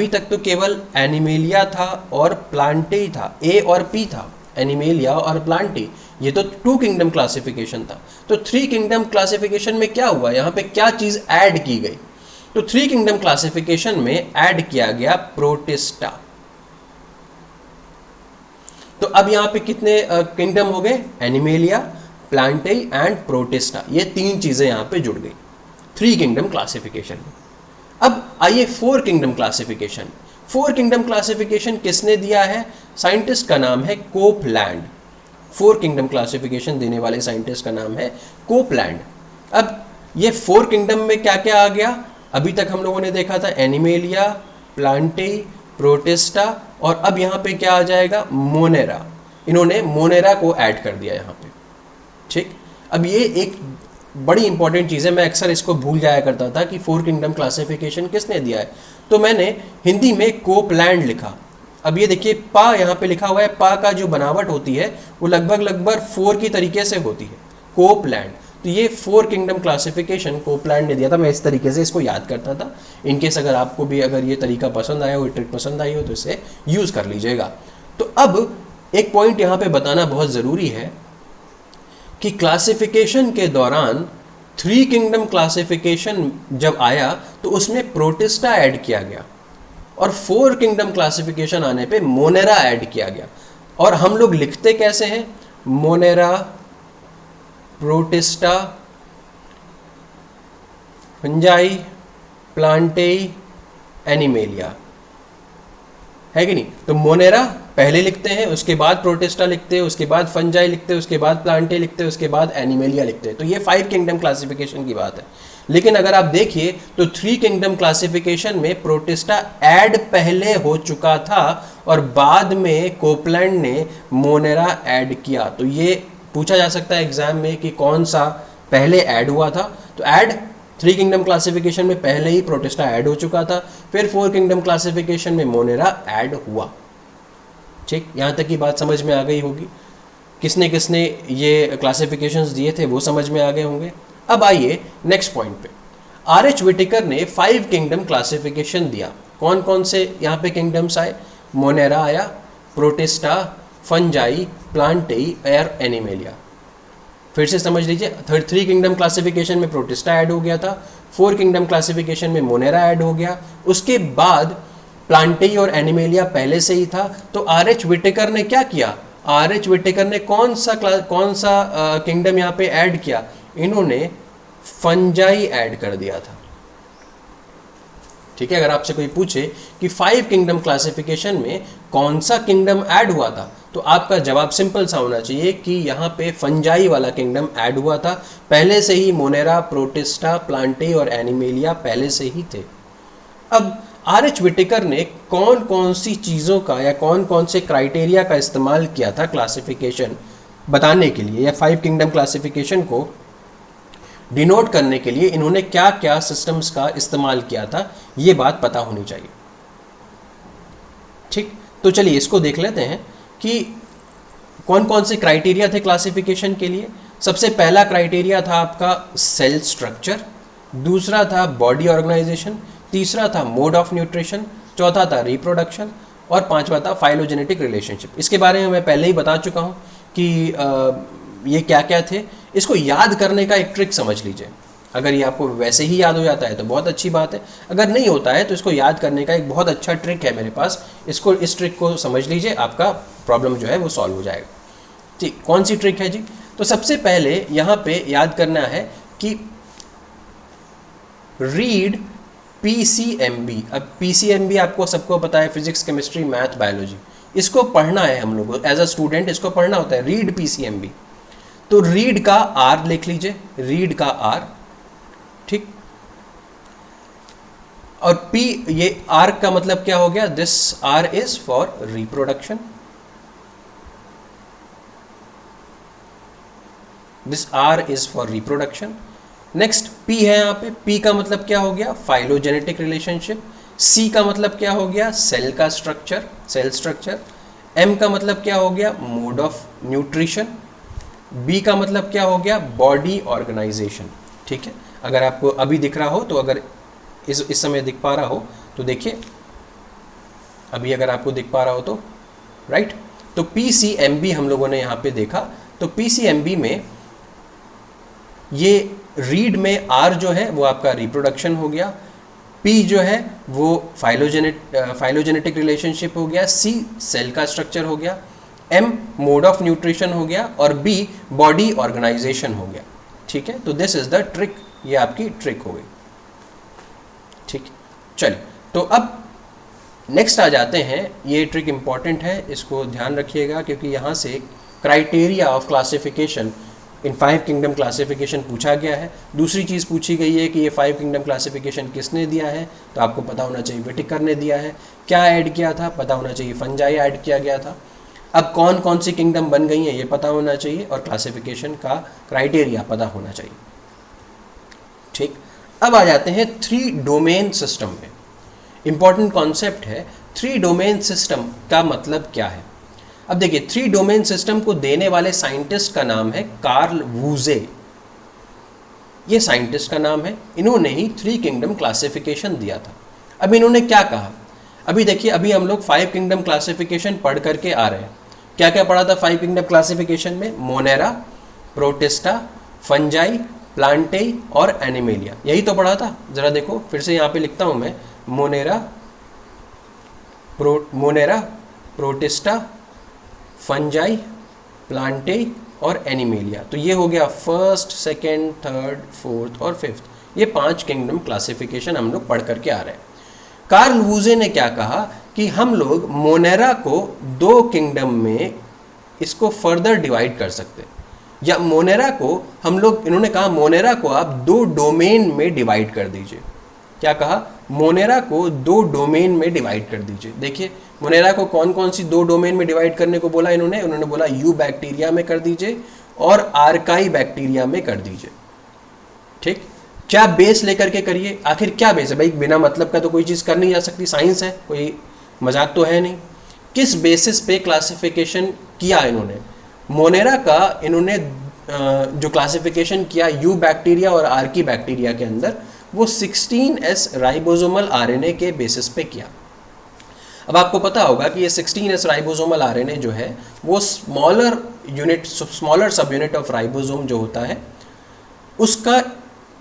तक तो केवल एनिमेलिया था और प्लांटे ही था, ए और पी था, एनिमेलिया और प्लांटे, ये तो 2 किंगडम क्लासिफिकेशन था। तो 3 किंगडम क्लासिफिकेशन में क्या हुआ, यहाँ पे क्या चीज़ ऐड की गई? तो 3 किंगडम क्लासिफिकेशन में ऐड किया गया प्रोटिस्टा। तो अब यहाँ पे कितने किंगडम हो गए? एनिमेलिया, प्लांटे एंड प्रोटिस्टा, ये 3 चीज़ें यहाँ पे जुड़ गई 3 किंगडम क्लासिफिकेशन में। अब आइए 4 किंगडम क्लासिफिकेशन। 4 किंगडम क्लासिफिकेशन किसने दिया है? साइंटिस्ट का नाम है कोपलैंड। 4 किंगडम क्लासिफिकेशन देने वाले साइंटिस्ट का नाम है कोपलैंड। अब ये 4 किंगडम में क्या क्या आ गया? अभी तक हम लोगों ने देखा था एनिमेलिया, प्लांटे, प्रोटिस्टा, और अब यहाँ पे क्या आ जाएगा? मोनेरा। इन्होंने मोनेरा को ऐड कर दिया यहाँ पे, ठीक। अब ये एक बड़ी इंपॉर्टेंट चीज़ है, मैं अक्सर इसको भूल जाया करता था कि 4 किंगडम क्लासिफिकेशन किसने दिया है, तो मैंने हिंदी में कोपलैंड लिखा। अब ये देखिए पा यहाँ पे लिखा हुआ है, पा का जो बनावट होती है वो लगभग 4 की तरीके से होती है, कोपलैंड। तो ये 4 किंगडम क्लासिफिकेशन कोपलैंड ने दिया था। मैं इस तरीके से इसको याद करता था। इनकेस अगर आपको भी अगर ये तरीका पसंद आया हो, ट्रिक पसंद आई हो, तो इसे यूज़ कर लीजिएगा। तो अब एक पॉइंट यहाँ पे बताना बहुत ज़रूरी है कि क्लासिफिकेशन के दौरान 3 किंगडम क्लासिफिकेशन जब आया तो उसमें प्रोटिस्टा ऐड किया गया और 4 किंगडम क्लासिफिकेशन आने पे मोनेरा ऐड किया गया। और हम लोग लिखते कैसे हैं? मोनेरा, प्रोटिस्टा, फंजाई, प्लांटेई, एनिमेलिया, है कि नहीं? तो मोनेरा पहले लिखते हैं, उसके बाद प्रोटिस्टा लिखते हैं, उसके बाद फंजाई लिखते हैं, उसके बाद प्लांटे लिखते हैं, उसके बाद एनिमेलिया लिखते हैं। तो ये 5 किंगडम क्लासिफिकेशन की बात है। लेकिन अगर आप देखिए तो 3 किंगडम क्लासिफिकेशन में प्रोटिस्टा ऐड पहले हो चुका था और बाद में कोपलैंड ने मोनेरा ऐड किया। तो ये पूछा जा सकता है एग्जाम में कि कौन सा पहले ऐड हुआ था। तो ऐड 3 किंगडम क्लासिफिकेशन में पहले ही प्रोटिस्टा ऐड हो चुका था, फिर 4 किंगडम क्लासिफिकेशन में मोनेरा ऐड हुआ, ठीक। यहाँ तक की बात समझ में आ गई होगी। किसने किसने ये क्लासिफिकेशंस दिए थे वो समझ में आ गए होंगे। अब आइए नेक्स्ट पॉइंट पे। आर.एच. व्हिटेकर ने 5 किंगडम क्लासिफिकेशन दिया। कौन कौन से यहाँ पे किंगडम्स आए? मोनेरा आया, प्रोटिस्टा, फंजाई, प्लांटेई और एनिमेलिया। फिर से समझ लीजिए, 3 किंगडम क्लासिफिकेशन में प्रोटिस्टा ऐड हो गया था, 4 किंगडम क्लासिफिकेशन में मोनेरा ऐड हो गया, उसके बाद प्लांटेई और एनिमेलिया पहले से ही था। तो आर.एच. व्हिटेकर ने क्या किया? आर.एच. व्हिटेकर ने कौन सा किंगडम यहाँ पे ऐड किया? इन्होंने फंजाई ऐड कर दिया था, ठीक है। अगर आपसे कोई पूछे कि 5 किंगडम क्लासिफिकेशन में कौन सा किंगडम ऐड हुआ था, तो आपका जवाब सिंपल सा होना चाहिए कि यहाँ पे फंजाई वाला किंगडम ऐड हुआ था। पहले से ही मोनेरा, प्रोटिस्टा, प्लांटे और एनिमेलिया पहले से ही थे। अब आर.एच. व्हिटेकर ने कौन कौन सी चीज़ों का या कौन कौन से क्राइटेरिया का इस्तेमाल किया था क्लासिफिकेशन बताने के लिए, या 5 किंगडम क्लासिफिकेशन को डिनोट करने के लिए इन्होंने क्या क्या सिस्टम्स का इस्तेमाल किया था, ये बात पता होनी चाहिए, ठीक। तो चलिए इसको देख लेते हैं कि कौन कौन से क्राइटेरिया थे क्लासिफिकेशन के लिए। सबसे पहला क्राइटेरिया था आपका सेल स्ट्रक्चर, दूसरा था बॉडी ऑर्गेनाइजेशन, तीसरा था मोड ऑफ न्यूट्रिशन, चौथा था रिप्रोडक्शन और पांचवा था फाइलोजेनेटिक रिलेशनशिप। इसके बारे में मैं पहले ही बता चुका हूँ कि ये क्या क्या थे। इसको याद करने का एक ट्रिक समझ लीजिए। अगर ये आपको वैसे ही याद हो जाता है तो बहुत अच्छी बात है, अगर नहीं होता है तो इसको याद करने का एक बहुत अच्छा ट्रिक है मेरे पास। इस ट्रिक को समझ लीजिए, आपका प्रॉब्लम जो है वो सॉल्व हो जाएगा, ठीक। कौन सी ट्रिक है जी? तो सबसे पहले यहाँ पे याद करना है कि रीड PCMB। अब PCMB आपको सबको पता है, फिजिक्स, केमिस्ट्री, मैथ, बायोलॉजी, इसको पढ़ना है हम लोग को एज अ स्टूडेंट, इसको पढ़ना होता है, रीड PCMB। तो रीड का R लिख लीजिए, रीड का R, ठीक। और P, ये R का मतलब क्या हो गया, this R is for reproduction, this R is for reproduction. Next P है यहाँ पे, P का मतलब क्या हो गया, फाइलोजेनेटिक रिलेशनशिप। C का मतलब क्या हो गया, सेल का स्ट्रक्चर, सेल स्ट्रक्चर। M का मतलब क्या हो गया, मोड ऑफ न्यूट्रिशन। B का मतलब क्या हो गया, बॉडी ऑर्गेनाइजेशन, ठीक है। अगर आपको अभी दिख रहा हो तो, अगर इस समय दिख पा रहा हो तो देखिए, अभी अगर आपको दिख पा रहा हो तो, राइट। तो PCMB हम लोगों ने यहाँ पे देखा। तो PCMB में ये रीड में R जो है वो आपका रिप्रोडक्शन हो गया, P जो है वो फाइलोजेनेटिक रिलेशनशिप हो गया, C सेल का स्ट्रक्चर हो गया, M मोड ऑफ न्यूट्रिशन हो गया, और B बॉडी ऑर्गेनाइजेशन हो गया, ठीक है। तो दिस इज द ट्रिक, ये आपकी ट्रिक हो गई, ठीक। चलिए, तो अब नेक्स्ट आ जाते हैं, ये ट्रिक इंपॉर्टेंट है, इसको ध्यान रखिएगा, क्योंकि यहाँ से criteria of classification in 5 kingdom classification पूछा गया है। दूसरी चीज़ पूछी गई है कि ये 5 किंगडम क्लासिफिकेशन किसने दिया है, तो आपको पता होना चाहिए व्हिटेकर ने दिया है। क्या ऐड किया था, पता होना चाहिए फंजाई ऐड किया गया था। अब कौन कौन सी किंगडम बन गई हैं ये पता होना चाहिए, और क्लासिफिकेशन का क्राइटेरिया पता होना चाहिए, ठीक। अब आ जाते हैं 3 डोमेन सिस्टम में। इंपॉर्टेंट कॉन्सेप्ट है, 3 डोमेन सिस्टम का मतलब क्या है। अब देखिए, 3 डोमेन सिस्टम को देने वाले साइंटिस्ट का नाम है कार्ल वूजे, ये साइंटिस्ट का नाम है। इन्होंने ही 3 किंगडम क्लासिफिकेशन दिया था। अब इन्होंने क्या कहा, अभी देखिए, अभी हम लोग 5 किंगडम क्लासिफिकेशन पढ़ करके आ रहे हैं। क्या क्या पढ़ा था 5 किंगडम क्लासिफिकेशन में, मोनेरा, प्रोटिस्टा, फंजाई, प्लांटेई और एनिमेलिया, यही तो पढ़ा था। जरा देखो, फिर से यहाँ पे लिखता हूँ मैं, मोनेरा, प्रोटिस्टा, फंजाई, प्लांटेई और एनिमेलिया। तो ये हो गया फर्स्ट, सेकेंड, थर्ड, फोर्थ और फिफ्थ, ये 5 किंगडम क्लासिफिकेशन हम लोग पढ़ करके आ रहे हैं। कार्ल वूजे ने क्या कहा कि हम लोग मोनेरा को 2 किंगडम में इसको फर्दर डिवाइड कर सकते हैं, या मोनेरा को हम लोग, इन्होंने कहा मोनेरा को आप 2 डोमेन में डिवाइड कर दीजिए। क्या कहा, मोनेरा को 2 डोमेन में डिवाइड कर दीजिए। देखिए, मोनेरा को कौन कौन सी 2 डोमेन में डिवाइड करने को बोला इन्होंने बोला यू बैक्टीरिया में कर दीजिए और आर्काई बैक्टीरिया में कर दीजिए, ठीक। क्या बेस लेकर के करिए, आखिर क्या बेस है भाई, बिना मतलब का तो कोई चीज़ कर नहीं जा सकती, साइंस है, कोई मजाक तो है नहीं। किस बेसिस पे क्लासिफिकेशन किया इन्होंने, मोनेरा का इन्होंने जो क्लासिफिकेशन किया यू बैक्टीरिया और आर्की बैक्टीरिया के अंदर, वो 16S राइबोसोमल आरएनए के बेसिस पे किया। अब आपको पता होगा कि ये 16S राइबोसोमल आरएनए जो है वो स्मॉलर सब यूनिट ऑफ राइबोसोम जो होता है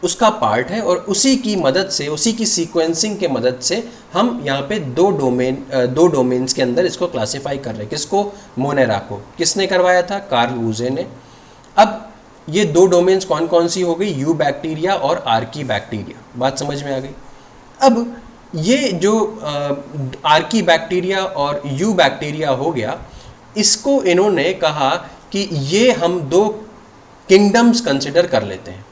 उसका पार्ट है, और उसी की मदद से, उसी की सीक्वेंसिंग के मदद से हम यहाँ पे 2 डोमेन्स के अंदर इसको क्लासिफाई कर रहे हैं। किसको, मोनेरा को। किसने करवाया था, कार्ल वूजे ने। अब ये 2 डोमेन्स कौन कौन सी हो गई, यू बैक्टीरिया और आर्की बैक्टीरिया, बात समझ में आ गई। अब ये जो आर्की बैक्टीरिया और यू बैक्टीरिया हो गया, इसको इन्होंने कहा कि ये हम 2 किंगडम्स कंसिडर कर लेते हैं।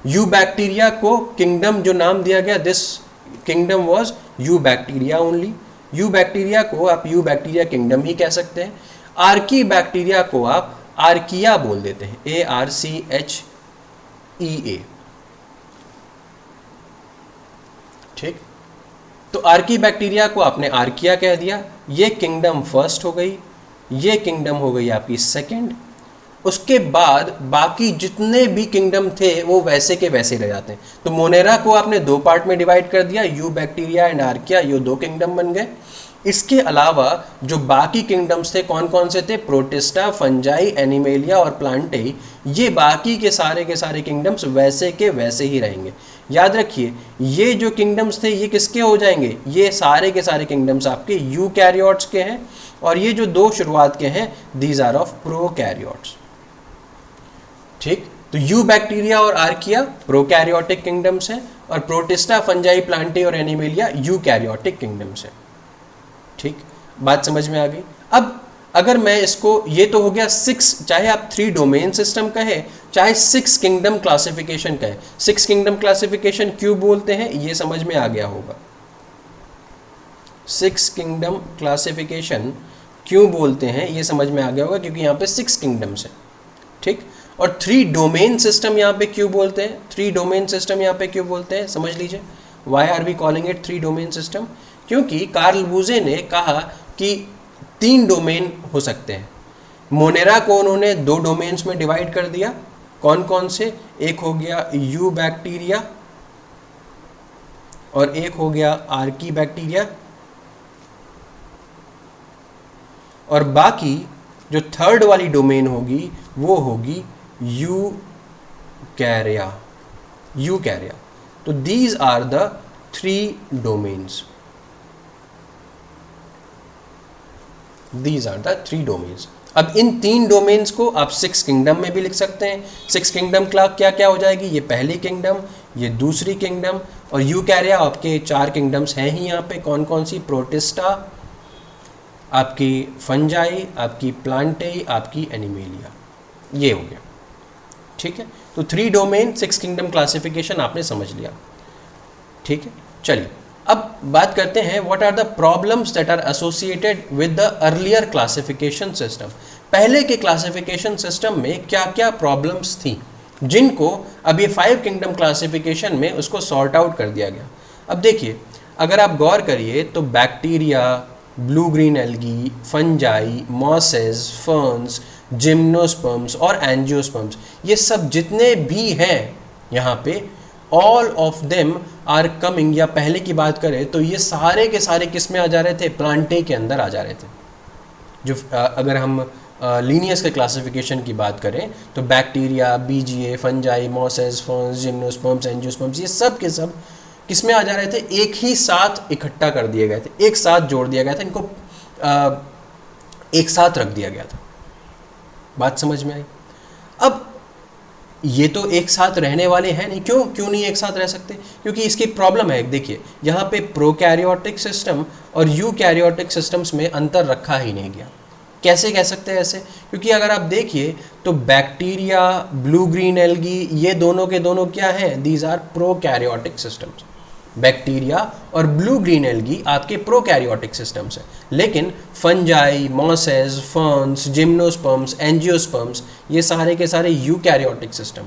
यू बैक्टीरिया को किंगडम जो नाम दिया गया, this kingdom was you bacteria only. You bacteria को आप यू बैक्टीरिया किंगडम ही कह सकते हैं। आर्की बैक्टीरिया को आप आर्किया बोल देते हैं, ARCHEA, ठीक। तो आर्की बैक्टीरिया को आपने आर्किया कह दिया, ये किंगडम फर्स्ट हो गई, ये किंगडम हो गई आपकी सेकंड। उसके बाद बाकी जितने भी किंगडम थे वो वैसे के वैसे रह जाते हैं। तो मोनेरा को आपने 2 पार्ट में डिवाइड कर दिया, यू बैक्टीरिया एंड आर्किया, ये 2 किंगडम बन गए। इसके अलावा जो बाकी किंगडम्स थे कौन कौन से थे, प्रोटिस्टा, फंजाई, एनिमेलिया और प्लांटेई, ये बाकी के सारे किंगडम्स वैसे के वैसे ही रहेंगे। याद रखिए, ये जो किंगडम्स थे ये किसके हो जाएंगे, ये सारे के सारे किंगडम्स आपके यूकैरियोट्स के हैं, और ये जो 2 शुरुआत के हैं दीज आर ऑफ प्रोकैरियोट्स, ठीक। तो यू बैक्टीरिया और आर्किया प्रोकैरियोटिक किंगडम्स हैं और प्रोटिस्टा, फंजाई, प्लांटे और एनिमेलिया यूकैरियोटिक किंगडम्स हैं। ठीक, बात समझ में आ गई। अब अगर मैं इसको, ये तो हो गया 6, चाहे आप 3 डोमेन सिस्टम कहे चाहे 6 किंगडम क्लासिफिकेशन कहे। 6 किंगडम क्लासिफिकेशन क्यों बोलते हैं ये समझ में आ गया होगा। 6 किंगडम क्लासिफिकेशन क्यों बोलते हैं ये समझ में आ गया होगा, क्योंकि यहाँ पे 6 किंगडम्स हैं। ठीक, और 3 डोमेन सिस्टम यहाँ पे क्यों बोलते हैं, 3 डोमेन सिस्टम यहाँ पे क्यों बोलते हैं समझ लीजिए। Why are we calling it 3 domain system? क्योंकि कार्ल बूजे ने कहा कि 3 डोमेन हो सकते हैं। मोनेरा को उन्होंने 2 डोमेन्स में डिवाइड कर दिया। कौन कौन से? एक हो गया यू बैक्टीरिया और एक हो गया आर्की बैक्टीरिया, और बाकी जो थर्ड वाली डोमेन होगी वो होगी यूकैरिया। तो these are the 3 domains. These are the 3 domains. अब इन 3 डोमेन्स को आप 6 किंगडम में भी लिख सकते हैं। 6 किंगडम क्या क्या हो जाएगी? ये पहली किंगडम, ये दूसरी किंगडम, और यूकैरिया आपके 4 किंगडम्स हैं ही यहाँ पे। कौन कौन सी? प्रोटिस्टा, आपकी फंजाई, आपकी प्लांटे, आपकी एनिमेलिया। ये हो गया। ठीक है, तो 3 डोमेन 6 किंगडम क्लासिफिकेशन आपने समझ लिया। ठीक है, चलिए अब बात करते हैं what are the problems that are associated with the earlier classification system. पहले के क्लासिफिकेशन सिस्टम में क्या क्या प्रॉब्लम्स थी जिनको अब ये 5 किंगडम क्लासिफिकेशन में उसको सॉर्ट आउट कर दिया गया। अब देखिए, अगर आप गौर करिए तो bacteria, blue green algae, fungi, mosses, ferns, gymnosperms और एंजियोस्पर्म्स, ये सब जितने भी हैं यहाँ पे, all of them are coming, या पहले की बात करें तो ये सारे के सारे किस में आ जा रहे थे? प्लांटे के अंदर आ जा रहे थे। जो अगर हम लीनियस के क्लासिफिकेशन की बात करें तो bacteria, BGA, fungi, mosses, ferns, gymnosperms, angiosperms, ये सब के सब किस में आ जा रहे थे? एक ही साथ इकट्ठा कर दिए गए थे, एक साथ जोड़ दिया गया था, इनको एक साथ रख दिया गया था। बात समझ में आई? अब ये तो एक साथ रहने वाले हैं नहीं। क्यों नहीं एक साथ रह सकते? क्योंकि इसकी प्रॉब्लम है। देखिए, यहाँ पे प्रोकैरियोटिक सिस्टम और यूकैरियोटिक सिस्टम्स में अंतर रखा ही नहीं गया। कैसे कह सकते हैं ऐसे? क्योंकि अगर आप देखिए तो बैक्टीरिया, ब्लू ग्रीन एल्गी, ये दोनों के दोनों क्या हैं? These are prokaryotic systems. Bacteria और ब्लू ग्रीन एल्गी आपके प्रोकैरियोटिक सिस्टम्स हैं, लेकिन fungi, mosses, ferns, gymnosperms, angiosperms, ये सारे के सारे यूकैरियोटिक सिस्टम।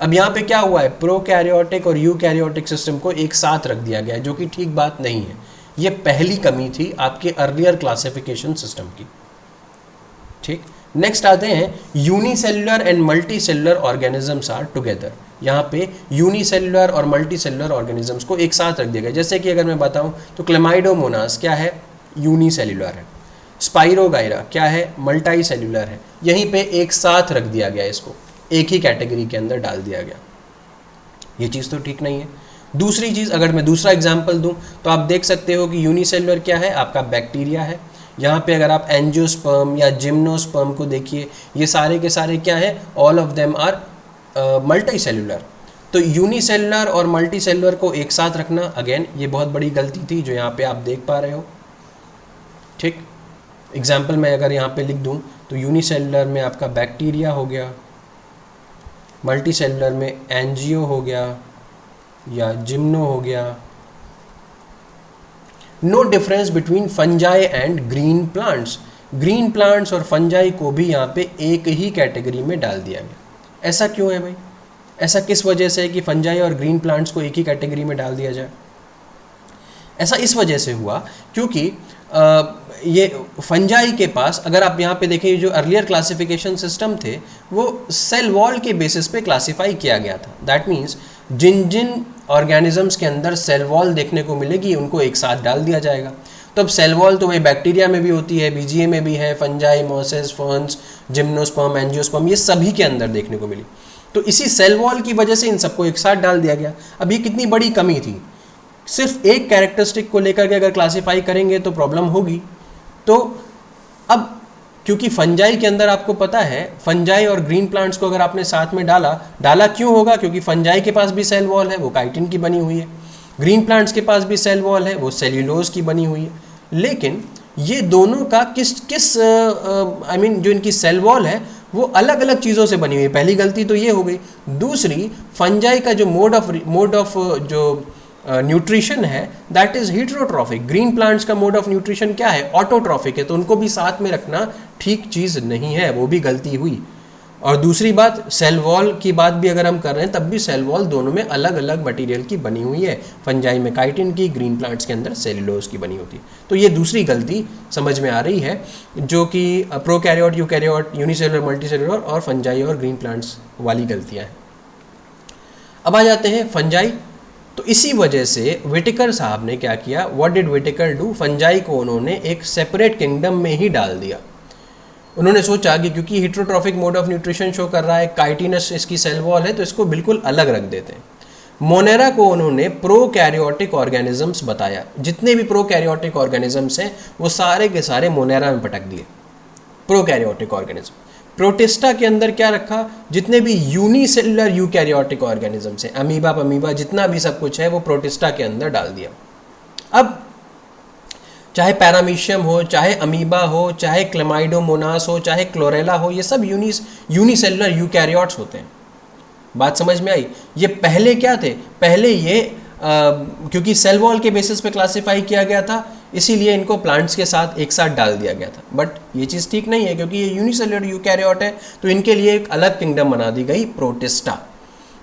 अब यहाँ पे क्या हुआ है? प्रोकैरियोटिक और यूकैरियोटिक सिस्टम को एक साथ रख दिया गया है, जो कि ठीक बात नहीं है। ये पहली कमी थी आपके अर्लियर क्लासिफिकेशन सिस्टम की। ठीक, नेक्स्ट आते हैं unicellular and multicellular organisms are together. यहाँ पे यूनिसेल्युलर और मल्टीसेल्युलर ऑर्गेनिजम्स को एक साथ रख दिया गया। जैसे कि अगर मैं बताऊँ तो क्लेमाइडोमोनास क्या है? यूनिसेल्युलर है। स्पाइरोगाइरा क्या है? मल्टी सेल्युलर है। यहीं पे एक साथ रख दिया गया, इसको एक ही कैटेगरी के अंदर डाल दिया गया। ये चीज़ तो ठीक नहीं है। दूसरी चीज़, अगर मैं दूसरा एग्जाम्पल दूँ तो आप देख सकते हो कि यूनिसेल्युलर क्या है? आपका बैक्टीरिया है। यहाँ पे अगर आप एंजियोस्पर्म या जिम्नोस्पर्म को देखिए, ये सारे के सारे क्या है? All of them are multi cellular. तो यूनिसेल्युलर और मल्टी सेल्युलर को एक साथ रखना, अगेन ये बहुत बड़ी गलती थी जो यहाँ पे आप देख पा रहे हो। ठीक, एग्जाम्पल मैं अगर यहाँ पे लिख दूँ तो यूनिसेल्युलर में आपका बैक्टीरिया हो गया, मल्टी सेल्युलर में एंजियो हो गया या जिम्नो हो गया। No difference between fungi and green plants. Green plants और फंजाई को भी यहाँ पे एक ही कैटेगरी में डाल दिया गया। ऐसा क्यों है भाई? ऐसा किस वजह से है कि फंजाई और ग्रीन प्लांट्स को एक ही कैटेगरी में डाल दिया जाए? ऐसा इस वजह से हुआ क्योंकि ये फंजाई के पास, अगर आप यहाँ पे देखें, जो अर्लियर क्लासिफिकेशन सिस्टम थे वो सेल वॉल के बेसिस पे क्लासिफाई किया गया था। दैट मीन्स जिन जिन ऑर्गेनिजम्स के अंदर सेल वॉल देखने को मिलेगी उनको एक साथ डाल दिया जाएगा। तो अब सेल वॉल तो वही बैक्टीरिया में भी होती है, बीजीए में भी है, fungi, mosses, ferns, gymnosperm, angiosperm, ये सभी के अंदर देखने को मिली। तो इसी सेल वॉल की वजह से इन सबको एक साथ डाल दिया गया। अब ये कितनी बड़ी कमी थी। सिर्फ एक कैरेक्टरिस्टिक को लेकर के अगर क्लासिफाई करेंगे तो प्रॉब्लम होगी। तो अब क्योंकि फंजाई के अंदर आपको पता है, फंजाई और ग्रीन प्लांट्स को अगर आपने साथ में डाला क्यों होगा? क्योंकि फंजाई के पास भी सेल वॉल है, वो काइटिन की बनी हुई है। ग्रीन प्लांट्स के पास भी सेल वॉल है, वो सेल्यूलोज की बनी हुई है। लेकिन ये दोनों का किस जो इनकी सेल वॉल है वो अलग अलग चीज़ों से बनी हुई है। पहली गलती तो ये हो गई। दूसरी, फंजाई का जो मोड ऑफ जो न्यूट्रिशन है that is heterotrophic. Green plants का मोड ऑफ न्यूट्रिशन क्या है? ऑटोट्रॉफिक है। तो उनको भी साथ में रखना ठीक चीज़ नहीं है, वो भी गलती हुई। और दूसरी बात, सेल वॉल की बात भी अगर हम कर रहे हैं तब भी सेल वॉल दोनों में अलग अलग मटेरियल की बनी हुई है। फंजाई में काइटिन की, ग्रीन प्लांट्स के अंदर सेल्यूलोज की बनी होती है। तो ये दूसरी गलती समझ में आ रही है, जो कि प्रोकैरियोट, यूकैरियोट, यूनिसेलुलर, मल्टीसेलुलर और फंजाई और ग्रीन प्लांट्स वाली गलतियाँ हैं। अब आ जाते हैं फंजाई। तो इसी वजह से विटेकर साहब ने क्या किया? What did Whittaker do? Fungi को उन्होंने एक सेपरेट किंगडम में ही डाल दिया। उन्होंने सोचा कि क्योंकि heterotrophic mode of nutrition show कर रहा है, काइटिनस इसकी सेल वॉल है, तो इसको बिल्कुल अलग रख देते हैं। मोनेरा को उन्होंने प्रोकैरियोटिक ऑर्गेनिजम्स बताया। जितने भी प्रोकैरियोटिक ऑर्गेनिजम्स हैं वो सारे के सारे मोनेरा में पटक दिए, प्रोकैरियोटिक ऑर्गेनिज्म। प्रोटिस्टा के अंदर क्या रखा? जितने भी यूनिसेलुलर यूकैरियोटिक ऑर्गेनिजम्स हैं, अमीबा जितना भी सब कुछ है वो प्रोटिस्टा के अंदर डाल दिया। अब चाहे पैरामीशियम हो, चाहे अमीबा हो, चाहे क्लेमाइडोमोनास हो, चाहे क्लोरेला हो, ये सब यूनिसेलुलर यूकैरियोट्स होते हैं। बात समझ में आई? ये पहले क्या थे? पहले ये क्योंकि सेल वॉल के बेसिस पे क्लासिफाई किया गया था, इसीलिए इनको प्लांट्स के साथ एक साथ डाल दिया गया था। बट ये चीज़ ठीक नहीं है, क्योंकि ये यूनिसेलुलर यूकैरियोट है, तो इनके लिए एक अलग किंगडम बना दी गई, प्रोटिस्टा।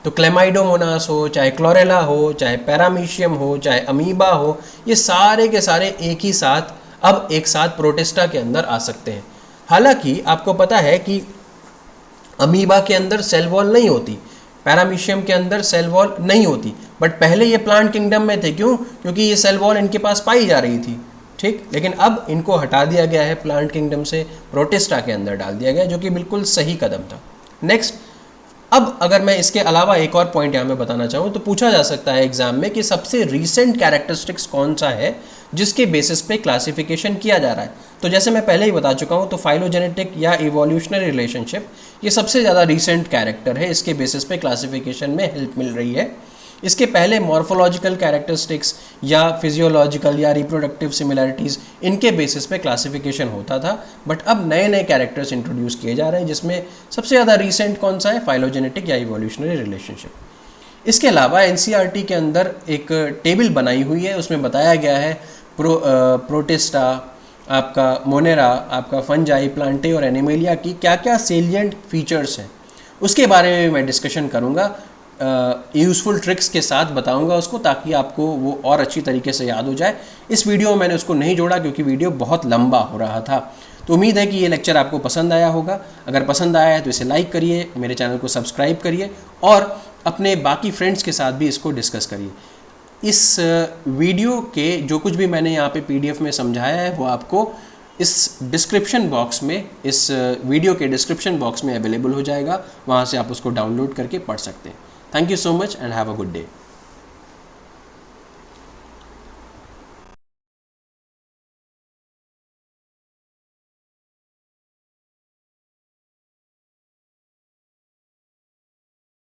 तो क्लेमाइडोमोनास हो, चाहे क्लोरेला हो, चाहे पैरामीशियम हो, चाहे अमीबा हो, ये सारे के सारे एक ही साथ अब एक साथ प्रोटिस्टा के अंदर आ सकते हैं। हालांकि आपको पता है कि अमीबा के अंदर सेल वॉल नहीं होती, पैरामीशियम के अंदर सेल वॉल नहीं होती, बट पहले ये प्लांट किंगडम में थे। क्यों? क्योंकि ये सेल वॉल इनके पास पाई जा रही थी, ठीक। लेकिन अब इनको हटा दिया गया है प्लांट किंगडम से, प्रोटिस्टा के अंदर डाल दिया गया, जो कि बिल्कुल सही कदम था। नेक्स्ट, अब अगर मैं इसके अलावा एक और पॉइंट यहाँ में बताना चाहूँ तो पूछा जा सकता है एग्जाम में कि सबसे रीसेंट कैरेक्टरिस्टिक्स कौन सा है जिसके बेसिस पे क्लासिफिकेशन किया जा रहा है। तो जैसे मैं पहले ही बता चुका हूँ, तो फाइलोजेनेटिक या इवोल्यूशनरी रिलेशनशिप ये सबसे ज़्यादा रीसेंट कैरेक्टर है, इसके बेसिस पे क्लासिफिकेशन में हेल्प मिल रही है। इसके पहले मॉर्फोलॉजिकल कैरेक्टरिस्टिक्स या फिजियोलॉजिकल या रिप्रोडक्टिव सिमिलैरिटीज़, इनके बेसिस पे क्लासिफिकेशन होता था। बट अब नए नए कैरेक्टर्स इंट्रोड्यूस किए जा रहे हैं, जिसमें सबसे ज़्यादा रीसेंट कौन सा है? फाइलोजेनेटिक या इवोल्यूशनरी रिलेशनशिप। इसके अलावा एनसीईआरटी के अंदर एक टेबल बनाई हुई है, उसमें बताया गया है प्रोटिस्टा, आपका मोनेरा, आपका फंजाई, प्लांटे और एनिमेलिया की क्या क्या सेलिएंट फीचर्स हैं, उसके बारे में मैं डिस्कशन करूँगा। यूज़फुल ट्रिक्स के साथ बताऊंगा उसको, ताकि आपको वो और अच्छी तरीके से याद हो जाए। इस वीडियो में मैंने उसको नहीं जोड़ा क्योंकि वीडियो बहुत लंबा हो रहा था। तो उम्मीद है कि ये लेक्चर आपको पसंद आया होगा। अगर पसंद आया है तो इसे लाइक करिए, मेरे चैनल को सब्सक्राइब करिए और अपने बाकी फ्रेंड्स के साथ भी इसको डिस्कस करिए। इस वीडियो के जो कुछ भी मैंने यहाँ पे PDF में समझाया है वो आपको इस डिस्क्रिप्शन बॉक्स में, इस वीडियो के डिस्क्रिप्शन बॉक्स में अवेलेबल हो जाएगा, वहाँ से आप उसको डाउनलोड करके पढ़ सकते हैं। Thank you so much and have a good day.